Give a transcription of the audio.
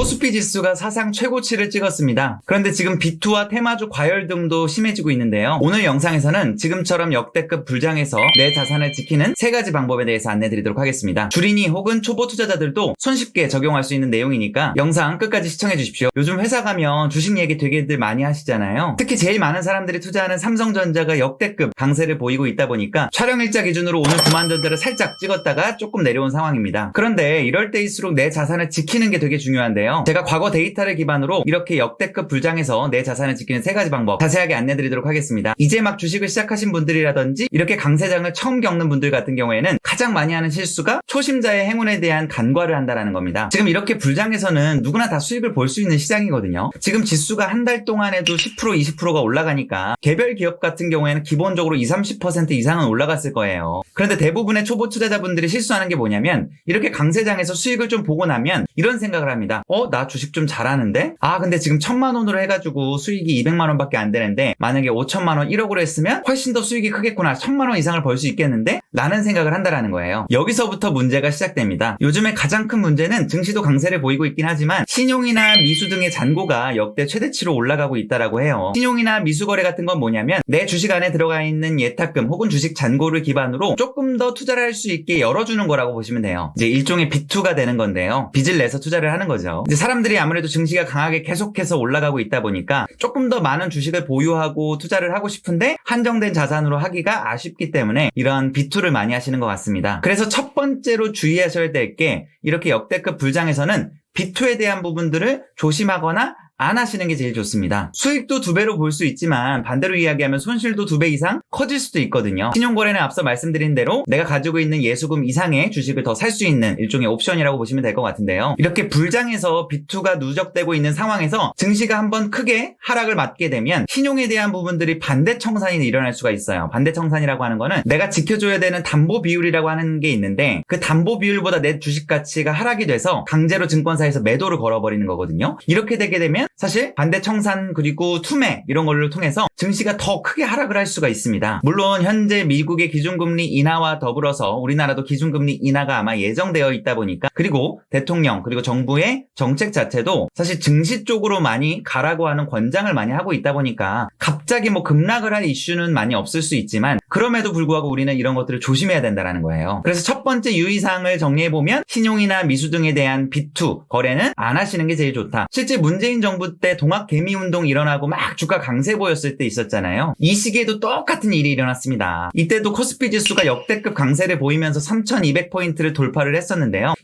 코스피 지수가 사상 최고치를 찍었습니다. 그런데 지금 비투와 테마주 과열 등도 심해지고 있는데요. 오늘 영상에서는 지금처럼 역대급 불장에서 내 자산을 지키는 3가지 방법에 대해서 안내드리도록 하겠습니다. 주린이 혹은 초보 투자자들도 손쉽게 적용할 수 있는 내용이니까 영상 끝까지 시청해 주십시오. 요즘 회사 가면 주식 얘기 되게들 많이 하시잖아요. 특히 제일 많은 사람들이 투자하는 삼성전자가 역대급 강세를 보이고 있다 보니까 촬영 일자 기준으로 오늘 그만전자를 살짝 찍었다가 조금 내려온 상황입니다. 그런데 이럴 때일수록 내 자산을 지키는 게 되게 중요한데요. 제가 과거 데이터를 기반으로 이렇게 역대급 불장에서 내 자산을 지키는 3가지 방법 자세하게 안내드리도록 하겠습니다. 이제 막 주식을 시작하신 분들이라든지 이렇게 강세장을 처음 겪는 분들 같은 경우에는 가장 많이 하는 실수가 초심자의 행운에 대한 간과를 한다는 겁니다. 지금 이렇게 불장에서는 누구나 다 수익을 볼 수 있는 시장이거든요. 지금 지수가 한 달 동안에도 10% 20%가 올라가니까 개별 기업 같은 경우에는 기본적으로 20-30% 이상은 올라갔을 거예요. 그런데 대부분의 초보 투자자분들이 실수하는 게 뭐냐면 이렇게 강세장에서 수익을 좀 보고 나면 이런 생각을 합니다. 나 주식 좀 잘하는데? 근데 지금 1,000만 원으로 해가지고 수익이 200만 원밖에 안 되는데 만약에 5천만 원 1억으로 했으면 훨씬 더 수익이 크겠구나. 1,000만 원 이상을 벌 수 있겠는데? 라는 생각을 한다라는 거예요. 여기서부터 문제가 시작됩니다. 요즘에 가장 큰 문제는 증시도 강세를 보이고 있긴 하지만 신용이나 미수 등의 잔고가 역대 최대치로 올라가고 있다라고 해요. 신용이나 미수 거래 같은 건 뭐냐면 내 주식 안에 들어가 있는 예탁금 혹은 주식 잔고를 기반으로 조금 더 투자를 할 수 있게 열어주는 거라고 보시면 돼요. 이제 일종의 비투가 되는 건데요. 빚을 내서 투자를 하는 거죠. 이제 사람들이 아무래도 증시가 강하게 계속해서 올라가고 있다 보니까 조금 더 많은 주식을 보유하고 투자를 하고 싶은데 한정된 자산으로 하기가 아쉽기 때문에 이런 비투를 많이 하시는 것 같습니다. 그래서 첫 번째로 주의하셔야 될 게 이렇게 역대급 불장에서는 비투에 대한 부분들을 조심하거나 안 하시는 게 제일 좋습니다. 수익도 2배로 볼 수 있지만 반대로 이야기하면 손실도 2배 이상 커질 수도 있거든요. 신용거래는 앞서 말씀드린 대로 내가 가지고 있는 예수금 이상의 주식을 더 살 수 있는 일종의 옵션이라고 보시면 될 것 같은데요. 이렇게 불장에서 비투가 누적되고 있는 상황에서 증시가 한번 크게 하락을 맞게 되면 신용에 대한 부분들이 반대청산이 일어날 수가 있어요. 반대청산이라고 하는 거는 내가 지켜줘야 되는 담보 비율이라고 하는 게 있는데 그 담보 비율보다 내 주식 가치가 하락이 돼서 강제로 증권사에서 매도를 걸어버리는 거거든요. 이렇게 되게 되면 사실 반대청산 그리고 투매 이런 걸로 통해서 증시가 더 크게 하락을 할 수가 있습니다. 물론 현재 미국의 기준금리 인하와 더불어서 우리나라도 기준금리 인하가 아마 예정되어 있다 보니까 그리고 대통령 그리고 정부의 정책 자체도 사실 증시 쪽으로 많이 가라고 하는 권장을 많이 하고 있다 보니까 갑자기 급락을 할 이슈는 많이 없을 수 있지만 그럼에도 불구하고 우리는 이런 것들을 조심해야 된다는 거예요. 그래서 첫 번째 유의사항을 정리해보면 신용이나 미수 등에 대한 비투 거래는 안 하시는 게 제일 좋다. 실제 문재인 정부 때 동학개미운동 일어나고 막 주가 강세 보였을 때 있었잖아요. 이 시기에도 똑같은 일이 일어났습니다. 이때도 코스피 지수가 역대급 강세를 보이면서 3,200포인트를 돌파를 했었는데요.